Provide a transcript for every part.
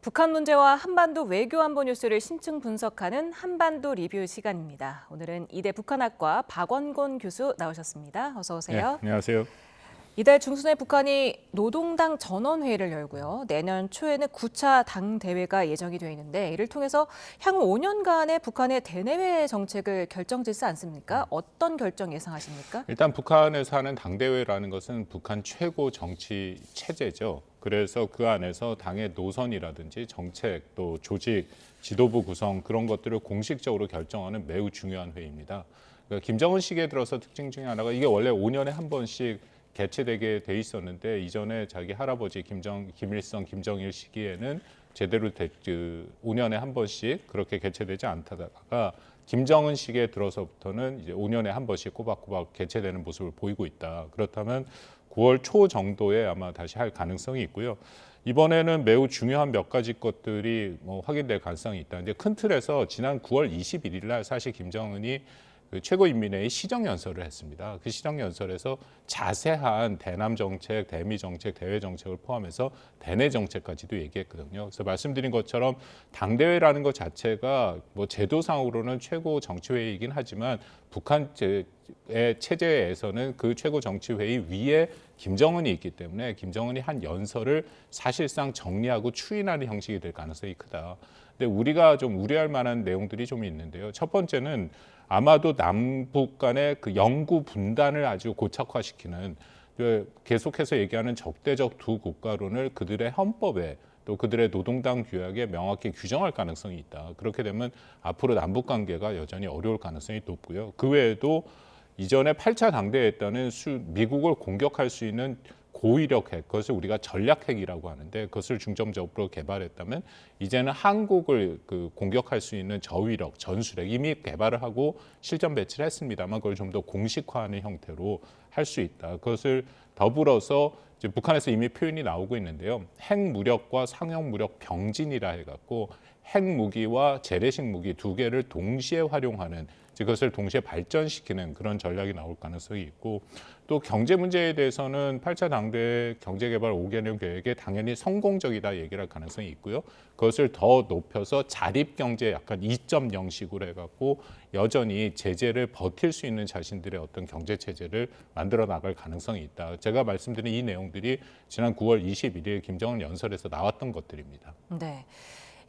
북한 문제와 한반도 외교 안보 뉴스를 심층 분석하는 한반도 리뷰 시간입니다. 오늘은 이대 북한학과 박원곤 교수 나오셨습니다. 어서 네, 오세요. 안녕하세요. 이달 중순에 북한이 노동당 전원회의를 열고요. 내년 초에는 9차 당대회가 예정이 되어 있는데 이를 통해서 향후 5년간의 북한의 대내외 정책을 결정짓지 않습니까? 어떤 결정 예상하십니까? 일단 북한에서 하는 당대회라는 것은 북한 최고 정치 체제죠. 그래서 그 안에서 당의 노선이라든지 정책, 또 조직, 지도부 구성 그런 것들을 공식적으로 결정하는 매우 중요한 회의입니다. 그러니까 김정은 시기에 들어서 특징 중에 하나가 이게 원래 5년에 한 번씩 개최되게 돼 있었는데 이전에 자기 할아버지 김일성, 김정일 시기에는 제대로 5년에 한 번씩 그렇게 개최되지 않다가 김정은 시기에 들어서부터는 이제 5년에 한 번씩 꼬박꼬박 개최되는 모습을 보이고 있다. 그렇다면 9월 초 정도에 아마 다시 할 가능성이 있고요. 이번에는 매우 중요한 몇 가지 것들이 확인될 가능성이 있다. 이제 큰 틀에서 지난 9월 21일 날 사실 김정은이 그 최고인민회의 시정연설을 했습니다. 그 시정연설에서 자세한 대남 정책, 대미 정책, 대외 정책을 포함해서 대내 정책까지도 얘기했거든요. 그래서 말씀드린 것처럼 당대회라는 것 자체가 제도상으로는 최고 정치회의이긴 하지만 북한 체제에서는 그 최고 정치회의 위에 김정은이 있기 때문에 김정은이 한 연설을 사실상 정리하고 추인하는 형식이 될 가능성이 크다. 근데 우리가 좀 우려할 만한 내용들이 좀 있는데요. 첫 번째는 아마도 남북 간의 그 영구 분단을 아주 고착화시키는 계속해서 얘기하는 적대적 두 국가론을 그들의 헌법에 또 그들의 노동당 규약에 명확히 규정할 가능성이 있다. 그렇게 되면 앞으로 남북 관계가 여전히 어려울 가능성이 높고요. 그 외에도 이전에 8차 당대회에 따른 미국을 공격할 수 있는 고위력 핵, 그것을 우리가 전략 핵이라고 하는데 그것을 중점적으로 개발했다면 이제는 한국을 공격할 수 있는 저위력, 전술핵 이미 개발을 하고 실전 배치를 했습니다만 그걸 좀 더 공식화하는 형태로 할 수 있다. 그것을 더불어서 이제 북한에서 이미 표현이 나오고 있는데요. 핵무력과 상용무력 병진이라 해갖고 핵무기와 재래식 무기 두 개를 동시에 활용하는 그것을 동시에 발전시키는 그런 전략이 나올 가능성이 있고 또 경제 문제에 대해서는 8차 당대 경제개발 5개년 계획에 당연히 성공적이다 얘기를 할 가능성이 있고요. 그것을 더 높여서 자립경제 약간 2.0식으로 해갖고 여전히 제재를 버틸 수 있는 자신들의 어떤 경제체제를 만들어 나갈 가능성이 있다. 제가 말씀드린 이 내용들이 지난 9월 21일 김정은 연설에서 나왔던 것들입니다. 네.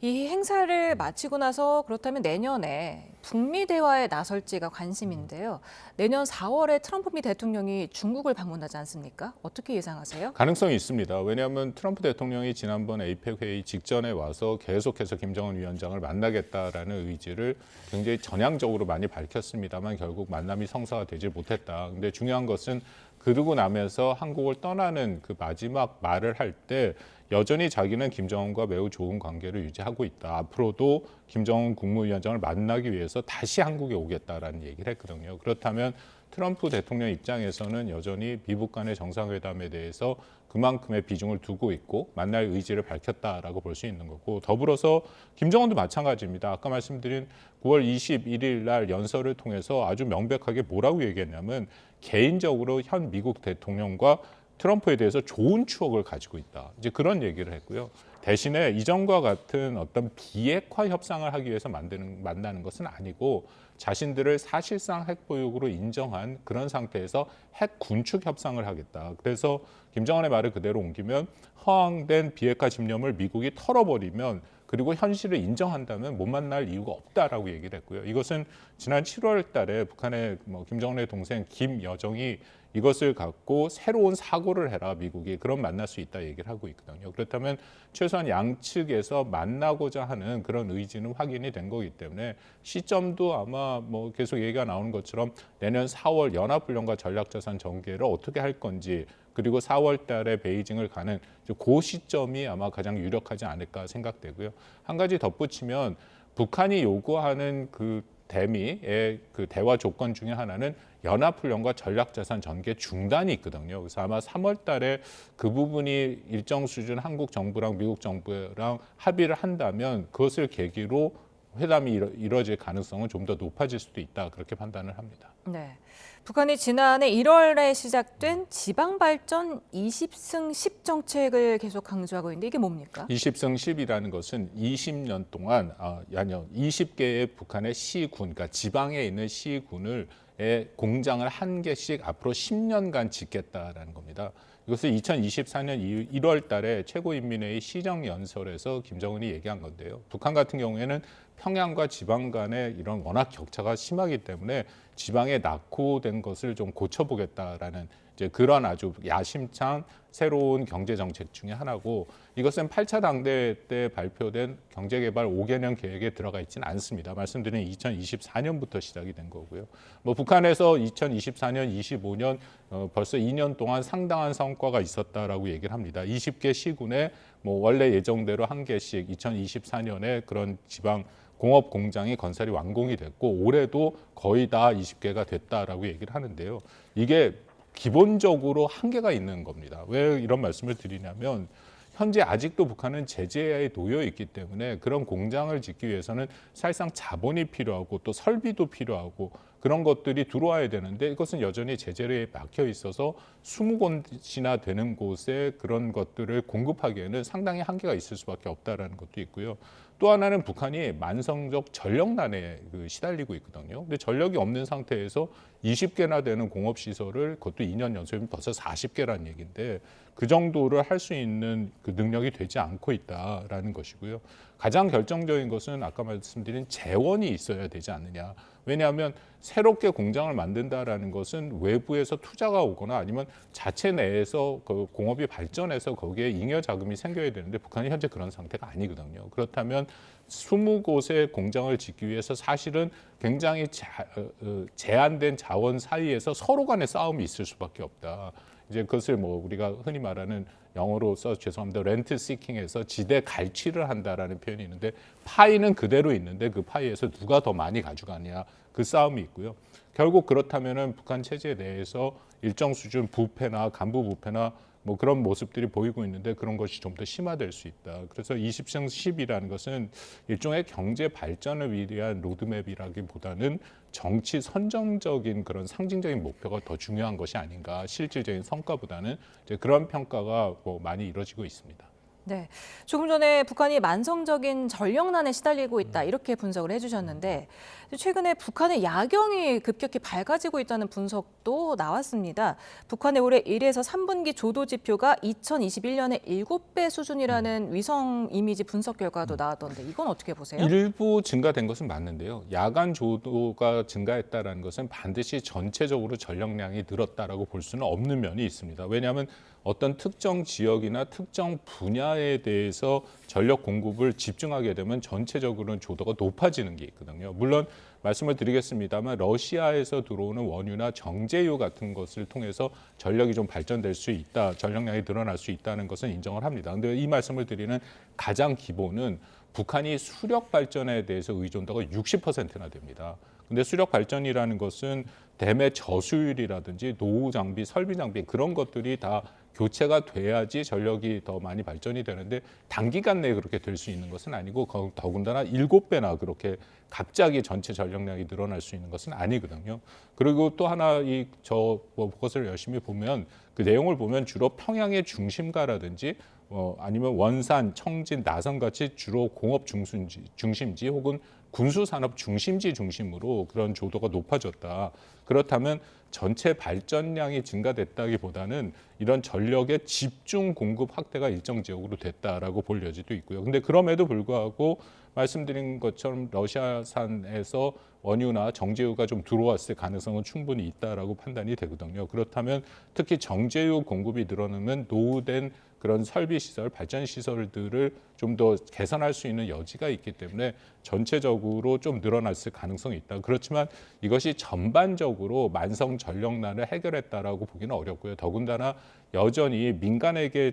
이 행사를 마치고 나서 그렇다면 내년에 북미 대화에 나설지가 관심인데요. 내년 4월에 트럼프 미 대통령이 중국을 방문하지 않습니까? 어떻게 예상하세요? 가능성이 있습니다. 왜냐하면 트럼프 대통령이 지난번 에이펙 회의 직전에 와서 계속해서 김정은 위원장을 만나겠다라는 의지를 굉장히 전향적으로 많이 밝혔습니다만 결국 만남이 성사되지 못했다. 근데 중요한 것은 그러고 나면서 한국을 떠나는 그 마지막 말을 할 때 여전히 자기는 김정은과 매우 좋은 관계를 유지하고 있다. 앞으로도 김정은 국무위원장을 만나기 위해서 다시 한국에 오겠다라는 얘기를 했거든요. 그렇다면 트럼프 대통령 입장에서는 여전히 미북 간의 정상회담에 대해서 그만큼의 비중을 두고 있고 만날 의지를 밝혔다라고 볼 수 있는 거고 더불어서 김정은도 마찬가지입니다. 아까 말씀드린 9월 21일 날 연설을 통해서 아주 명백하게 뭐라고 얘기했냐면 개인적으로 현 미국 대통령과 트럼프에 대해서 좋은 추억을 가지고 있다. 이제 그런 얘기를 했고요. 대신에 이전과 같은 어떤 비핵화 협상을 하기 위해서 만나는 것은 아니고 자신들을 사실상 핵 보유국으로 인정한 그런 상태에서 핵 군축 협상을 하겠다. 그래서 김정은의 말을 그대로 옮기면 허황된 비핵화 집념을 미국이 털어버리면 그리고 현실을 인정한다면 못 만날 이유가 없다라고 얘기를 했고요. 이것은 지난 7월 달에 북한의 김정은의 동생 김여정이 이것을 갖고 새로운 사고를 해라 미국이 그럼 만날 수 있다 얘기를 하고 있거든요. 그렇다면 최소한 양측에서 만나고자 하는 그런 의지는 확인이 된 거기 때문에 시점도 아마 계속 얘기가 나오는 것처럼 내년 4월 연합훈련과 전략자산 전개를 어떻게 할 건지 그리고 4월 달에 베이징을 가는 그 시점이 아마 가장 유력하지 않을까 생각되고요. 한 가지 덧붙이면 북한이 요구하는 그 대미의 그 대화 조건 중에 하나는 연합훈련과 전략자산 전개 중단이 있거든요. 그래서 아마 3월 달에 그 부분이 일정 수준 한국 정부랑 미국 정부랑 합의를 한다면 그것을 계기로 회담이 이뤄질 가능성은 좀 더 높아질 수도 있다 그렇게 판단을 합니다. 네. 북한이 지난해 1월에 시작된 지방발전 20승 10 정책을 계속 강조하고 있는데 이게 뭡니까? 20승 10이라는 것은 20년 동안 20개의 북한의 시군, 그러니까 지방에 있는 시군을 공장을 한 개씩 앞으로 10년간 짓겠다라는 겁니다. 이것을 2024년 1월 달에 최고인민회의 시정연설에서 김정은이 얘기한 건데요. 북한 같은 경우에는 평양과 지방 간에 이런 워낙 격차가 심하기 때문에 지방에 낙후된 것을 좀 고쳐보겠다라는 이제 그런 아주 야심찬 새로운 경제 정책 중에 하나고, 이것은 8차 당대회 때 발표된 경제개발 5개년 계획에 들어가 있지는 않습니다. 말씀드린 2024년부터 시작이 된 거고요. 뭐 북한에서 2024년, 25년 벌써 2년 동안 상당한 성과가 있었다라고 얘기를 합니다. 20개 시군에 뭐 원래 예정대로 한 개씩 2024년에 그런 지방 공업 공장이 건설이 완공이 됐고, 올해도 거의 다 20개가 됐다라고 얘기를 하는데요. 이게 기본적으로 한계가 있는 겁니다. 왜 이런 말씀을 드리냐면, 현재 아직도 북한은 제재에 놓여 있기 때문에 그런 공장을 짓기 위해서는 사실상 자본이 필요하고 또 설비도 필요하고 그런 것들이 들어와야 되는데, 이것은 여전히 제재에 막혀 있어서 20곳이나 되는 곳에 그런 것들을 공급하기에는 상당히 한계가 있을 수밖에 없다라는 것도 있고요. 또 하나는 북한이 만성적 전력난에 시달리고 있거든요. 근데 전력이 없는 상태에서 20개나 되는 공업시설을, 그것도 2년 연속이면 벌써 40개라는 얘기인데, 그 정도를 할 수 있는 그 능력이 되지 않고 있다라는 것이고요. 가장 결정적인 것은 아까 말씀드린 재원이 있어야 되지 않느냐. 왜냐하면 새롭게 공장을 만든다라는 것은 외부에서 투자가 오거나 아니면 자체 내에서 그 공업이 발전해서 거기에 잉여 자금이 생겨야 되는데, 북한이 현재 그런 상태가 아니거든요. 그렇다면 20곳의 공장을 짓기 위해서 사실은 굉장히 제한된 자원 사이에서 서로 간의 싸움이 있을 수밖에 없다. 이제 그것을 뭐 우리가 흔히 말하는, 영어로 써 죄송합니다, 렌트 시킹에서 지대 갈취를 한다라는 표현이 있는데, 파이는 그대로 있는데 그 파이에서 누가 더 많이 가져가냐, 그 싸움이 있고요. 결국 그렇다면은 북한 체제 내에서 일정 수준 부패나 간부 부패나 뭐 그런 모습들이 보이고 있는데, 그런 것이 좀 더 심화될 수 있다. 그래서 20승 10이라는 것은 일종의 경제 발전을 위한 로드맵이라기보다는 정치 선정적인 그런 상징적인 목표가 더 중요한 것이 아닌가, 실질적인 성과보다는 이제 그런 평가가 뭐 많이 이루어지고 있습니다. 네, 조금 전에 북한이 만성적인 전력난에 시달리고 있다 이렇게 분석을 해주셨는데, 최근에 북한의 야경이 급격히 밝아지고 있다는 분석도 나왔습니다. 북한의 올해 1에서 3분기 조도 지표가 2021년의 7배 수준이라는 위성 이미지 분석 결과도 나왔던데, 이건 어떻게 보세요? 일부 증가된 것은 맞는데요. 야간 조도가 증가했다는 것은 반드시 전체적으로 전력량이 늘었다라고 볼 수는 없는 면이 있습니다. 왜냐하면 어떤 특정 지역이나 특정 분야에 대해서 전력 공급을 집중하게 되면 전체적으로는 조도가 높아지는 게 있거든요. 물론 말씀을 드리겠습니다만, 러시아에서 들어오는 원유나 정제유 같은 것을 통해서 전력이 좀 발전될 수 있다, 전력량이 늘어날 수 있다는 것은 인정을 합니다. 그런데 이 말씀을 드리는 가장 기본은 북한이 수력 발전에 대해서 의존도가 60%나 됩니다. 근데 수력 발전이라는 것은 대매 저수율이라든지 노후 장비, 설비 장비, 그런 것들이 다 교체가 돼야지 전력이 더 많이 발전이 되는데, 단기간 내에 그렇게 될 수 있는 것은 아니고, 더군다나 7배나 그렇게 갑자기 전체 전력량이 늘어날 수 있는 것은 아니거든요. 그리고 또 하나 그것을 열심히 보면, 그 내용을 보면 주로 평양의 중심가라든지 아니면 원산, 청진, 나성 같이 주로 공업 중심지 혹은 군수산업 중심지 중심으로 그런 조도가 높아졌다. 그렇다면 전체 발전량이 증가됐다기보다는 이런 전력의 집중 공급 확대가 일정 지역으로 됐다라고 볼 여지도 있고요. 근데 그럼에도 불구하고 말씀드린 것처럼 러시아산에서 원유나 정제유가 좀 들어왔을 가능성은 충분히 있다라고 판단이 되거든요. 그렇다면 특히 정제유 공급이 늘어나면 노후된 그런 설비 시설, 발전 시설들을 좀 더 개선할 수 있는 여지가 있기 때문에 전체적으로 좀 늘어났을 가능성이 있다. 그렇지만 이것이 전반적으로 만성 전력난을 해결했다라고 보기는 어렵고요. 더군다나 여전히 민간에게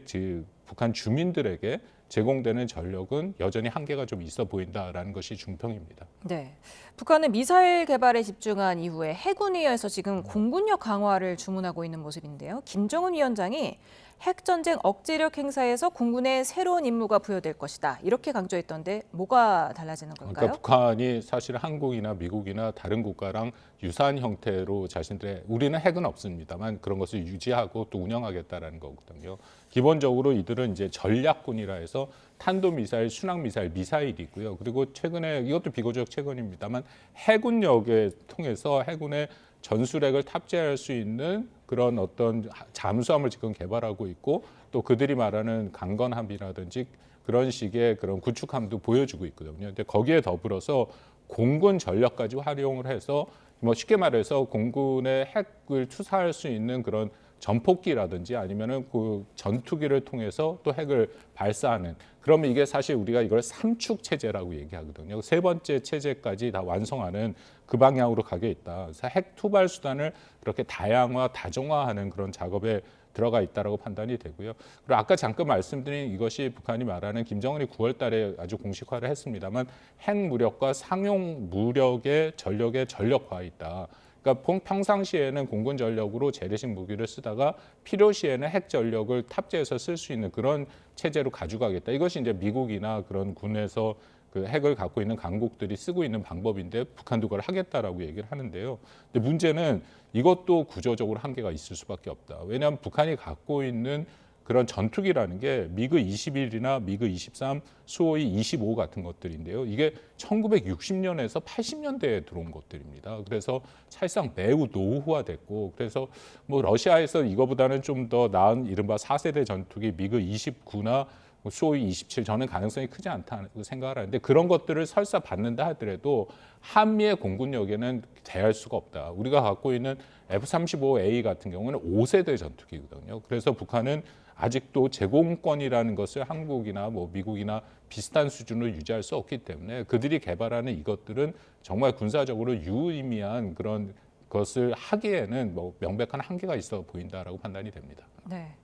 북한 주민들에게 제공되는 전력은 여전히 한계가 좀 있어 보인다라는 것이 중평입니다. 네. 북한은 미사일 개발에 집중한 이후에 해군위에서 지금 공군력 강화를 주문하고 있는 모습인데요. 김정은 위원장이 핵전쟁 억제력 행사에서 공군에 새로운 임무가 부여될 것이다. 이렇게 강조했던데 뭐가 달라지는 걸까요? 그러니까 북한이 사실 한국이나 미국이나 다른 국가랑 유사한 형태로 자신들의 우리는 핵은 없습니다만 그런 것을 유지하고 또 운영하겠다라는 거거든요. 기본적으로 이들은 이제 전략군이라 해서 탄도미사일, 순항미사일, 미사일이 있고요. 그리고 최근에 이것도 비교적 최근입니다만 해군력에 통해서 해군의 전술핵을 탑재할 수 있는 그런 어떤 잠수함을 지금 개발하고 있고 또 그들이 말하는 강건함이라든지 그런 식의 그런 구축함도 보여주고 있거든요. 근데 거기에 더불어서 공군 전력까지 활용을 해서 뭐 쉽게 말해서 공군의 핵을 투사할 수 있는 그런 전폭기라든지 아니면은 그 전투기를 통해서 또 핵을 발사하는 그러면 이게 사실 우리가 이걸 삼축 체제라고 얘기하거든요. 세 번째 체제까지 다 완성하는 그 방향으로 가게 있다. 그래서 핵 투발 수단을 그렇게 다양화, 다종화하는 그런 작업에 들어가 있다라고 판단이 되고요. 그리고 아까 잠깐 말씀드린 이것이 북한이 말하는 김정은이 9월 달에 아주 공식화를 했습니다만 핵 무력과 상용 무력의 전력의 전력화에 있다. 그러니까 평상시에는 공군 전력으로 재래식 무기를 쓰다가 필요시에는 핵 전력을 탑재해서 쓸 수 있는 그런 체제로 가져가겠다. 이것이 이제 미국이나 그런 군에서 그 핵을 갖고 있는 강국들이 쓰고 있는 방법인데 북한도 그걸 하겠다라고 얘기를 하는데요. 근데 문제는 이것도 구조적으로 한계가 있을 수밖에 없다. 왜냐하면 북한이 갖고 있는 그런 전투기라는 게 미그 21이나 미그 23, 수호이 25 같은 것들인데요. 이게 1960년에서 80년대에 들어온 것들입니다. 그래서 사실상 매우 노후화됐고 그래서 뭐 러시아에서 이거보다는 좀 더 나은 이른바 4세대 전투기 미그 29나 수호이 27 저는 가능성이 크지 않다고 생각을 하는데 그런 것들을 설사 받는다 하더라도 한미의 공군력에는 대할 수가 없다. 우리가 갖고 있는 F-35A 같은 경우는 5세대 전투기거든요. 그래서 북한은 아직도 제공권이라는 것을 한국이나 뭐 미국이나 비슷한 수준으로 유지할 수 없기 때문에 그들이 개발하는 이것들은 정말 군사적으로 유의미한 그런 것을 하기에는 뭐 명백한 한계가 있어 보인다라고 판단이 됩니다. 네.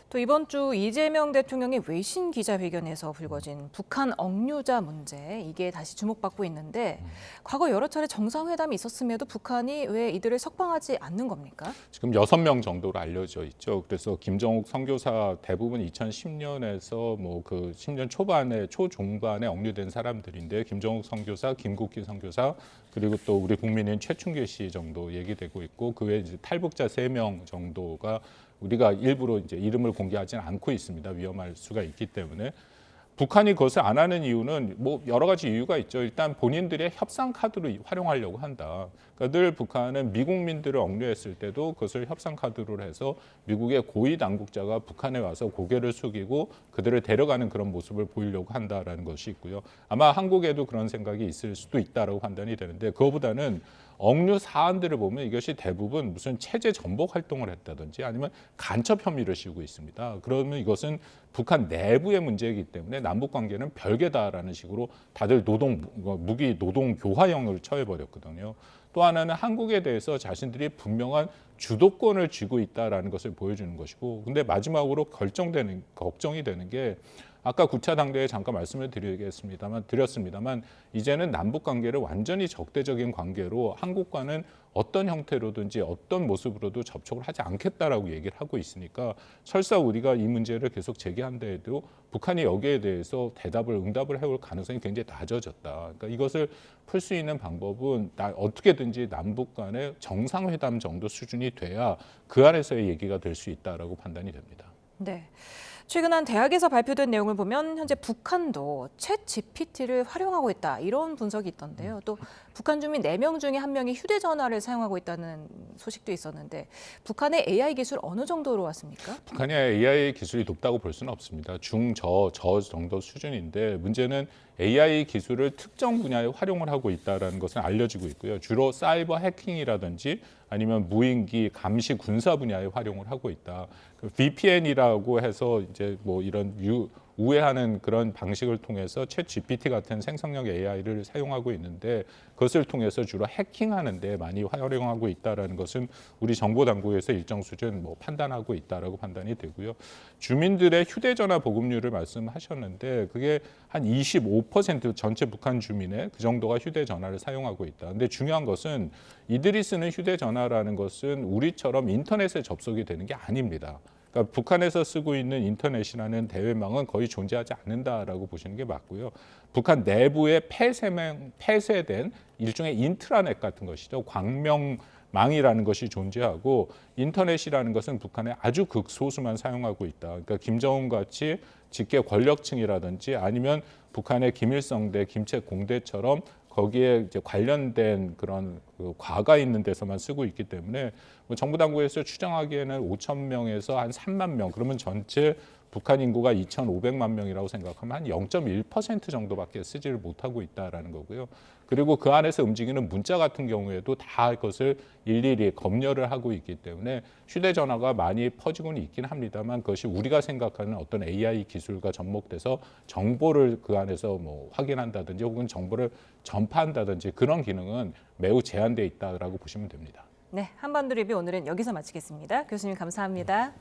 또 이번 주 이재명 대통령이 외신 기자회견에서 불거진 북한 억류자 문제 이게 다시 주목받고 있는데 과거 여러 차례 정상회담이 있었음에도 북한이 왜 이들을 석방하지 않는 겁니까? 지금 6명 정도로 알려져 있죠. 그래서 김정욱 선교사 대부분 2010년에서 뭐 그 10년 초반에 초중반에 억류된 사람들인데 김정욱 선교사, 김국기 선교사 그리고 또 우리 국민인 최충길 씨 정도 얘기되고 있고 그 외에 이제 탈북자 3명 정도가 우리가 일부러 이제 이름을 공개하지는 않고 있습니다. 위험할 수가 있기 때문에 북한이 그것을 안 하는 이유는 뭐 여러 가지 이유가 있죠. 일단 본인들의 협상 카드로 활용하려고 한다. 그러니까 늘 북한은 미국민들을 억류했을 때도 그것을 협상 카드로 해서 미국의 고위 당국자가 북한에 와서 고개를 숙이고 그들을 데려가는 그런 모습을 보이려고 한다라는 것이 있고요. 아마 한국에도 그런 생각이 있을 수도 있다라고 판단이 되는데 그거보다는 억류 사안들을 보면 이것이 대부분 무슨 체제 전복 활동을 했다든지 아니면 간첩 혐의를 씌우고 있습니다. 그러면 이것은 북한 내부의 문제이기 때문에 남북 관계는 별개다라는 식으로 다들 무기 노동 교화형을 처해버렸거든요. 또 하나는 한국에 대해서 자신들이 분명한 주도권을 쥐고 있다라는 것을 보여주는 것이고, 근데 마지막으로 걱정이 되는 게 아까 9차 당대에 잠깐 말씀을 드렸습니다만 이제는 남북 관계를 완전히 적대적인 관계로 한국과는 어떤 형태로든지 어떤 모습으로도 접촉을 하지 않겠다라고 얘기를 하고 있으니까 설사 우리가 이 문제를 계속 제기한다 해도 북한이 여기에 대해서 응답을 해올 가능성이 굉장히 낮아졌다. 그러니까 이것을 풀 수 있는 방법은 어떻게든지 남북 간의 정상회담 정도 수준이 돼야 그 안에서의 얘기가 될 수 있다라고 판단이 됩니다. 네. 최근 한 대학에서 발표된 내용을 보면 현재 북한도 챗 GPT를 활용하고 있다 이런 분석이 있던데요. 또 북한 주민 4명 중에 1명이 휴대전화를 사용하고 있다는 소식도 있었는데 북한의 AI 기술 어느 정도로 왔습니까? 북한의 AI 기술이 높다고 볼 수는 없습니다. 저 정도 수준인데 문제는 AI 기술을 특정 분야에 활용을 하고 있다는 것은 알려지고 있고요. 주로 사이버 해킹이라든지 아니면 무인기, 감시, 군사 분야에 활용을 하고 있다. VPN이라고 해서 이제 뭐 이런 우회하는 그런 방식을 통해서 챗 GPT 같은 생성형 AI를 사용하고 있는데 그것을 통해서 주로 해킹하는 데 많이 활용하고 있다라는 것은 우리 정보 당국에서 일정 수준 판단하고 있다라고 판단이 되고요. 주민들의 휴대전화 보급률을 말씀하셨는데 그게 한 25% 전체 북한 주민의 그 정도가 휴대전화를 사용하고 있다. 근데 중요한 것은 이들이 쓰는 휴대전화라는 것은 우리처럼 인터넷에 접속이 되는 게 아닙니다. 그러니까 북한에서 쓰고 있는 인터넷이라는 대외망은 거의 존재하지 않는다라고 보시는 게 맞고요. 북한 내부에 폐쇄된 일종의 인트라넷 같은 것이죠. 광명망이라는 것이 존재하고 인터넷이라는 것은 북한의 아주 극소수만 사용하고 있다. 그러니까 김정은 같이 직계 권력층이라든지 아니면 북한의 김일성대, 김책공대처럼 거기에 이제 관련된 그런 과가 있는 데서만 쓰고 있기 때문에 정부 당국에서 추정하기에는 5천 명에서 한 3만 명, 그러면 전체 북한 인구가 2,500만 명이라고 생각하면 한 0.1% 정도밖에 쓰지를 못하고 있다라는 거고요. 그리고 그 안에서 움직이는 문자 같은 경우에도 다 그것을 일일이 검열을 하고 있기 때문에 휴대전화가 많이 퍼지고는 있긴 합니다만 그것이 우리가 생각하는 어떤 AI 기술과 접목돼서 정보를 그 안에서 확인한다든지 혹은 정보를 전파한다든지 그런 기능은 매우 제한되어 있다라고 보시면 됩니다. 네, 한반도 리뷰 오늘은 여기서 마치겠습니다. 교수님 감사합니다.